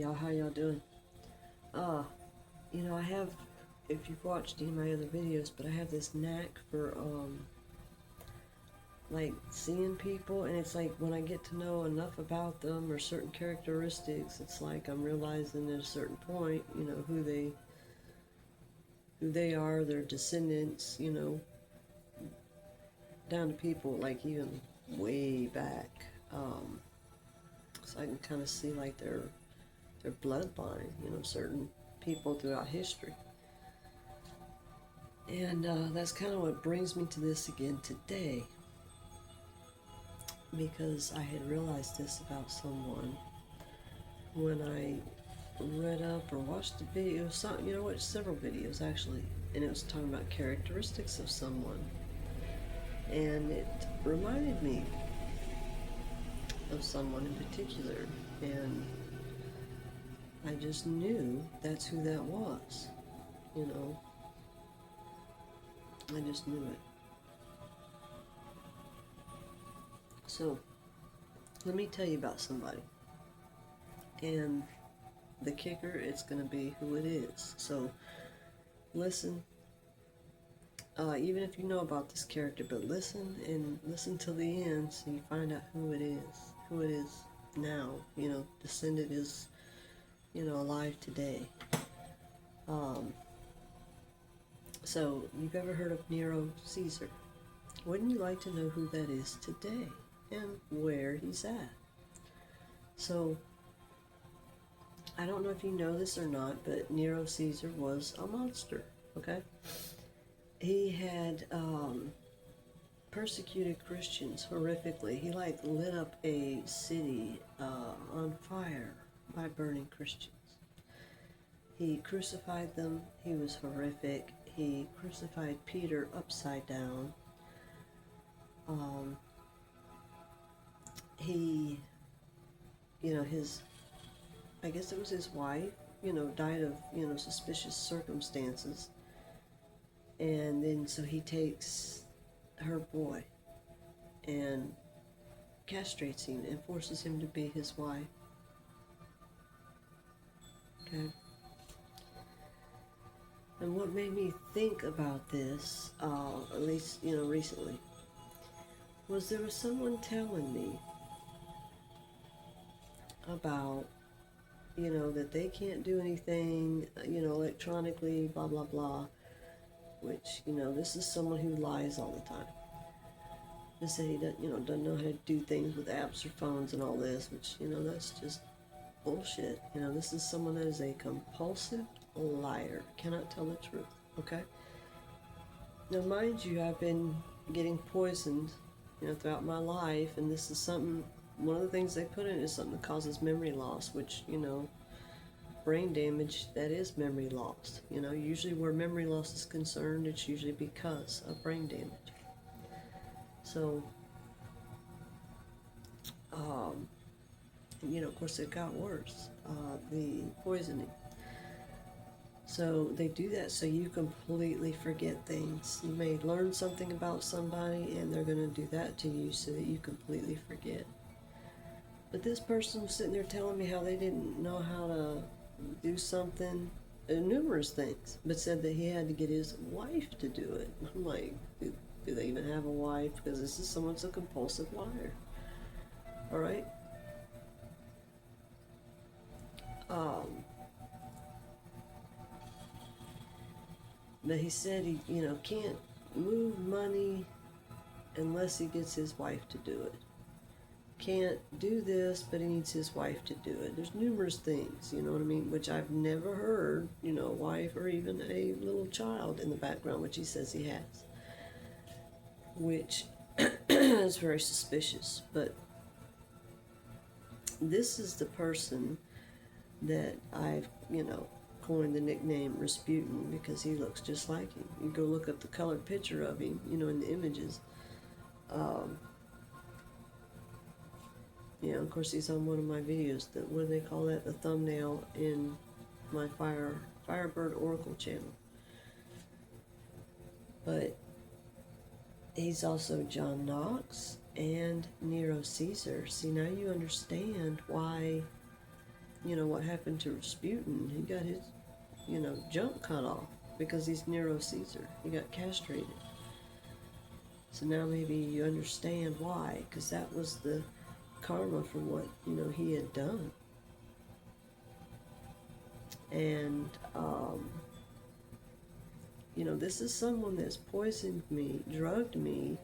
y'all, how y'all doing? Uh, I have, if you've watched any of my other videos, but I have this knack for, like, seeing people, and it's like when I get to know enough about them or certain characteristics, it's like I'm realizing at a certain point, who they are, their descendants, down to people, like, even way back. Um, so I can kind of see, like, their bloodline, certain people throughout history. And that's kind of what brings me to this again today, because I had realized this about someone when I read up or watched a video, several videos actually, and it was talking about characteristics of someone, and it reminded me of someone in particular, and I just knew that's who that was, you know. I just knew it. So, let me tell you about somebody. And the kicker, it's going to be who it is. So, listen, even if you know about this character, but listen till the end so you find out who it is now. Descendant is, alive today. So, you've ever heard of Nero Caesar? Wouldn't you like to know who that is today and where he's at? So, I don't know if you know this or not, but Nero Caesar was a monster, okay? He had persecuted Christians horrifically. He, lit up a city on fire by burning Christians. He crucified them. He was horrific. He crucified Peter upside down. He, I guess it was his wife, died of, suspicious circumstances. And then so he takes her boy and castrates him and forces him to be his wife. Okay? And what made me think about this, at least, recently, was there was someone telling me about, that they can't do anything, electronically, blah, blah, blah, which, this is someone who lies all the time. They say he doesn't know how to do things with apps or phones and all this, which, that's just bullshit. This is someone that is a compulsive liar, cannot tell the truth, okay? Now, mind you, I've been getting poisoned, throughout my life, and this is one of the things they put in is something that causes memory loss, which, brain damage, that is memory loss. Usually where memory loss is concerned, it's usually because of brain damage. So, of course it got worse, the poisoning. So they do that so you completely forget things. You may learn something about somebody and they're going to do that to you so that you completely forget. But this person was sitting there telling me how they didn't know how to do something, numerous things, but said that he had to get his wife to do it. I'm like, do they even have a wife? Because this is someone's a compulsive liar. All right? But he said he, can't move money unless he gets his wife to do it. Can't do this, but he needs his wife to do it. There's numerous things, you know what I mean, which I've never heard, a wife or even a little child in the background, which he says he has, which is very suspicious. But this is the person that I've, coined the nickname Rasputin, because he looks just like him. You go look up the colored picture of him, in the images. Of course, he's on one of my videos. What do they call that? The thumbnail in my Firebird Oracle channel. But he's also John Knox and Nero Caesar. See, now you understand why what happened to Rasputin. He got his, junk cut off because he's Nero Caesar. He got castrated. So now maybe you understand why, because that was the karma for what, he had done. And, this is someone that's poisoned me, drugged me,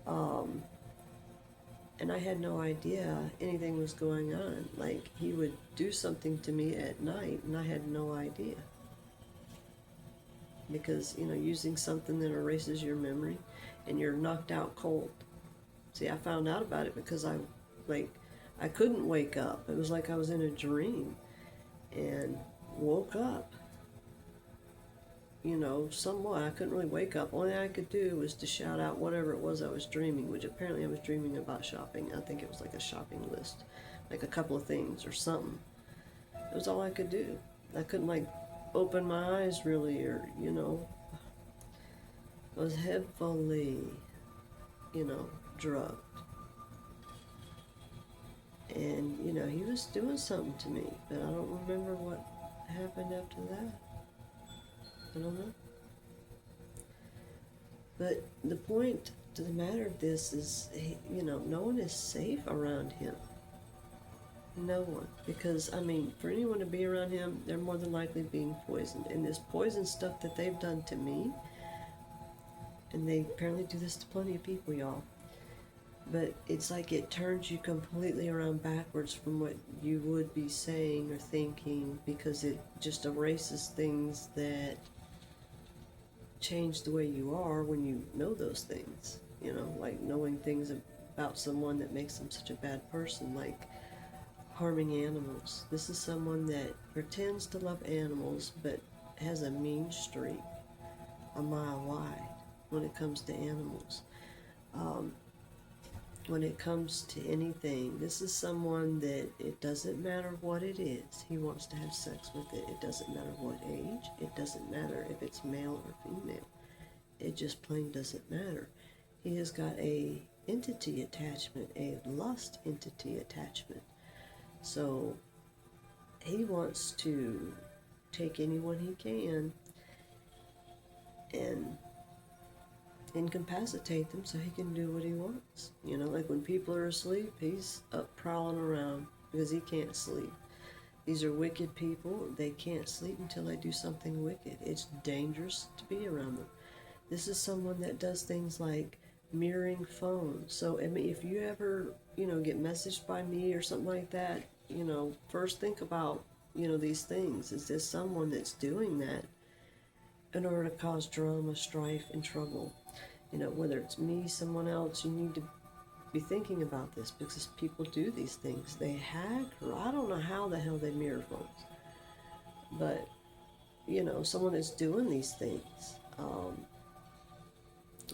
and I had no idea anything was going on. Like, he would do something to me at night, and I had no idea. Because, using something that erases your memory, and you're knocked out cold. See, I found out about it because I couldn't wake up. It was like I was in a dream, and woke up, somewhat. I couldn't really wake up. Only thing I could do was to shout out whatever it was I was dreaming, which apparently I was dreaming about shopping. I think it was like a shopping list, like a couple of things or something. It was all I could do. I couldn't open my eyes really, or, I was heavily, drugged. And, he was doing something to me, but I don't remember what happened after that. I don't know. But the point to the matter of this is, no one is safe around him. No one. Because, for anyone to be around him, they're more than likely being poisoned. And this poison stuff that they've done to me, and they apparently do this to plenty of people, y'all. But it's like it turns you completely around backwards from what you would be saying or thinking, because it just erases things that change the way you are when you know those things. Like knowing things about someone that makes them such a bad person, like harming animals. This is someone that pretends to love animals but has a mean streak a mile wide when it comes to animals. When it comes to anything, this is someone that it doesn't matter what it is, he wants to have sex with it. It doesn't matter what age, it doesn't matter if it's male or female. It just plain doesn't matter. He has got a entity attachment, a lust entity attachment. So he wants to take anyone he can and incapacitate them so he can do what he wants. Like when people are asleep, he's up prowling around because he can't sleep. These are wicked people. They can't sleep until they do something wicked. It's dangerous to be around them. This is someone that does things like mirroring phones. So, if you ever, get messaged by me or something like that, first think about, these things. Is this someone that's doing that in order to cause drama, strife, and trouble? Whether it's me, someone else, you need to be thinking about this, because people do these things. They hack, or I don't know how the hell they mirror phones. But, someone that's doing these things,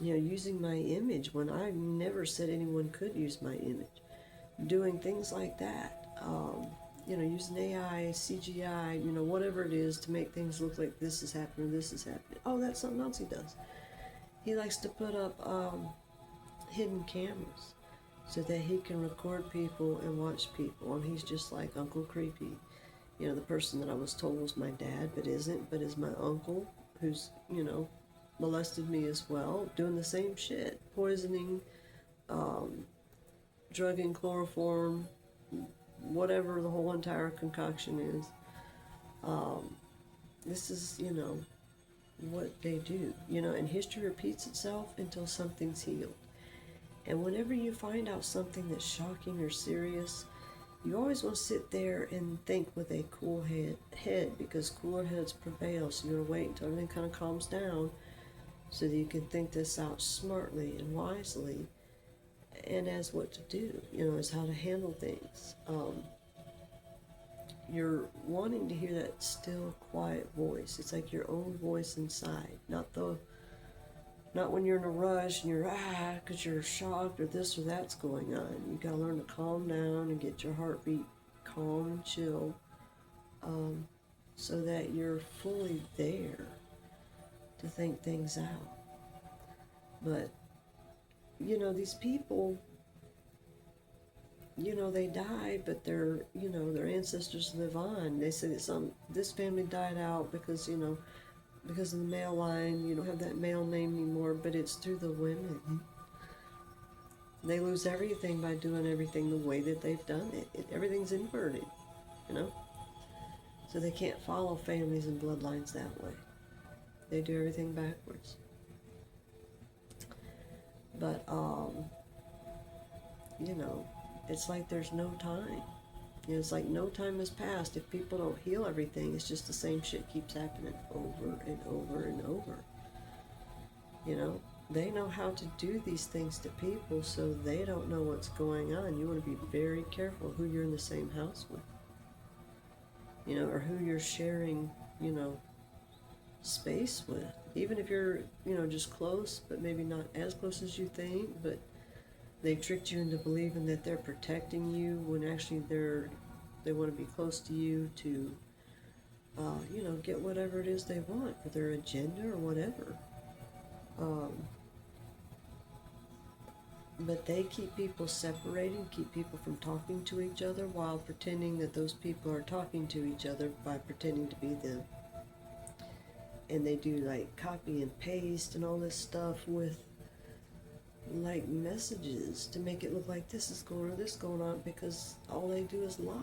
using my image when I never said anyone could use my image. Doing things like that. Using AI, CGI, whatever it is to make things look like this is happening, this is happening. Oh, that's something else he does. He likes to put up hidden cameras so that he can record people and watch people. And he's just like Uncle Creepy. The person that I was told was my dad, but isn't, but is my uncle, who's, molested me as well, doing the same shit. Poisoning, drugging, chloroform, whatever the whole entire concoction is. This is, what they do, and history repeats itself until something's healed. And whenever you find out something that's shocking or serious, you always want to sit there and think with a cool head, because cooler heads prevail. So you want to wait until everything kind of calms down so that you can think this out smartly and wisely, and as what to do, as how to handle things. You're wanting to hear that still, quiet voice. It's like your own voice inside, not when you're in a rush and you're because you're shocked or this or that's going on. You gotta learn to calm down and get your heartbeat calm and chill, so that you're fully there to think things out. But these people, they die, but their ancestors live on. They say that this family died out because of the male line. You don't have that male name anymore, but it's through the women. They lose everything by doing everything the way that they've done it. Everything's inverted, you know? So they can't follow families and bloodlines that way. They do everything backwards. But, it's like there's no time. It's like no time has passed. If people don't heal everything, it's just the same shit keeps happening over and over and over. They know how to do these things to people, so they don't know what's going on. You want to be very careful who you're in the same house with, or who you're sharing, space with. Even if you're, just close, but maybe not as close as you think, but they tricked you into believing that they're protecting you when actually they want to be close to you to, get whatever it is they want for their agenda or whatever. But they keep people separated, keep people from talking to each other while pretending that those people are talking to each other by pretending to be them. And they do like copy and paste and all this stuff with like messages to make it look like this is going on, this going on, because all they do is lie.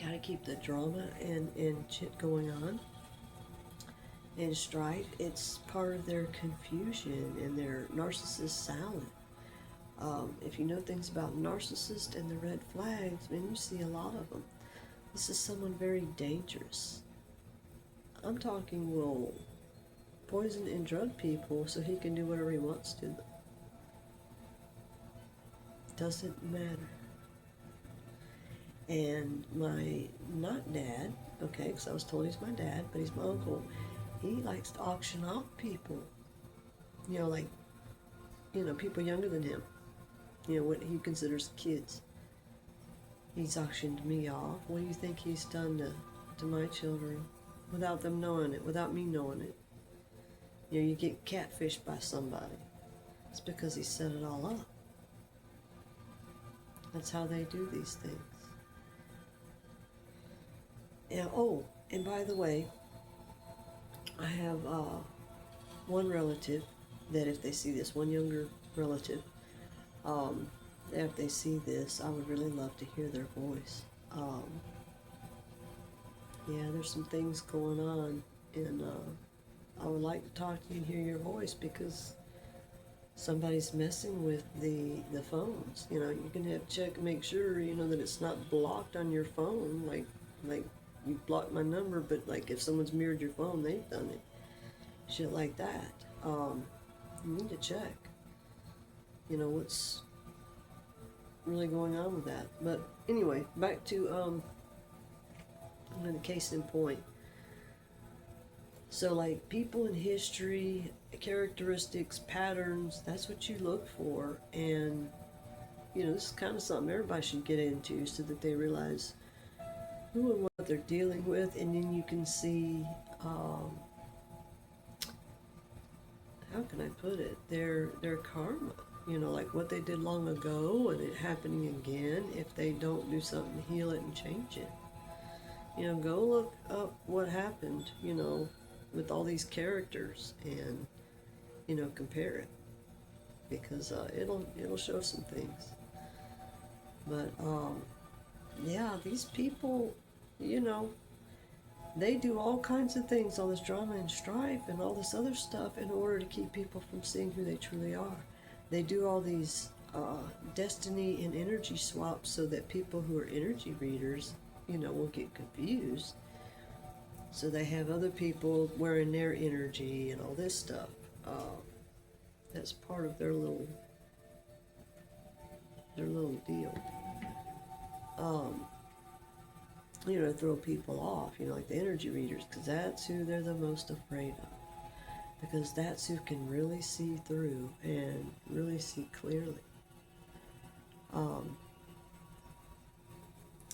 Gotta keep the drama and shit going on. And strife, it's part of their confusion and their narcissist salad. If you know things about narcissists and the red flags, man, you see a lot of them. This is someone very dangerous. I'm talking will poison and drug people so he can do whatever he wants to them. Doesn't matter. And my not dad, okay, because I was told he's my dad, but he's my uncle. He likes to auction off people, people younger than him, what he considers kids. He's auctioned me off. What do you think he's done to my children without them knowing it, without me knowing it? You get catfished by somebody. It's because he set it all up. That's how they do these things. And by the way, I have one relative that if they see this, one younger relative, if they see this, I would really love to hear their voice. There's some things going on, and I would like to talk to you and hear your voice because somebody's messing with the phones. You're going to have to check and make sure, that it's not blocked on your phone, like you blocked my number, but like if someone's mirrored your phone, they've done it. Shit like that. You need to check. What's really going on with that. But anyway, back to the case in point. So like people in history, characteristics, patterns, that's what you look for. And this is kind of something everybody should get into so that they realize who and what they're dealing with, and then you can see how can I put it, their karma, like what they did long ago and it happening again if they don't do something to heal it and change it. Go look up what happened, with all these characters and compare it, because it'll show some things. But these people, they do all kinds of things, all this drama and strife and all this other stuff in order to keep people from seeing who they truly are. They do all these destiny and energy swaps so that people who are energy readers, will get confused. So they have other people wearing their energy and all this stuff. That's part of their little deal. To throw people off, like the energy readers, because that's who they're the most afraid of. Because that's who can really see through and really see clearly.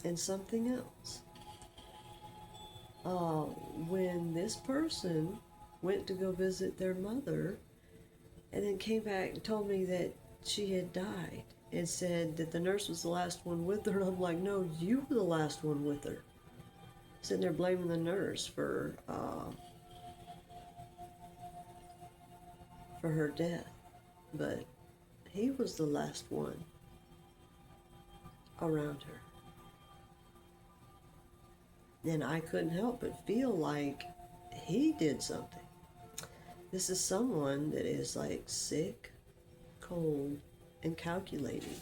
And something else. When this person went to go visit their mother and then came back and told me that she had died and said that the nurse was the last one with her. And I'm like, no, you were the last one with her. Sitting there blaming the nurse for her death. But he was the last one around her. And I couldn't help but feel like he did something. This is someone that is like sick, cold, and calculating.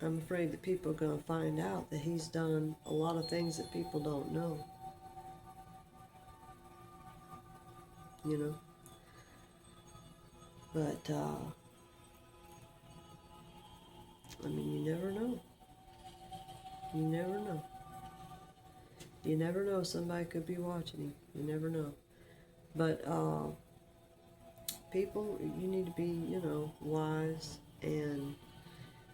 I'm afraid that people are going to find out that he's done a lot of things that people don't know. You know? But, I mean, you never know. You never know. You never know. Somebody could be watching him. You never know. But, people, you need to be, you know, wise and,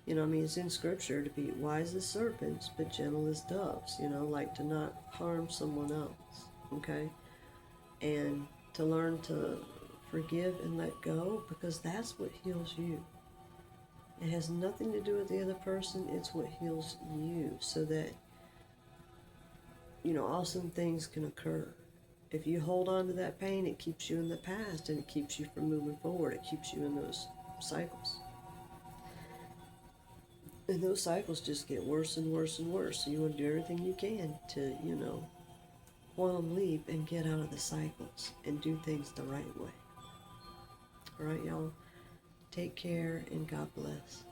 you know, I mean, it's in Scripture to be wise as serpents, but gentle as doves, you know, like to not harm someone else, okay? And to learn to forgive and let go, because that's what heals you. It has nothing to do with the other person, it's what heals you, so that, you know, awesome things can occur. If you hold on to that pain, it keeps you in the past, and it keeps you from moving forward. It keeps you in those cycles. And those cycles just get worse and worse and worse. So you want to do everything you can to, you know, quantum leap and get out of the cycles and do things the right way. All right, y'all. Take care and God bless.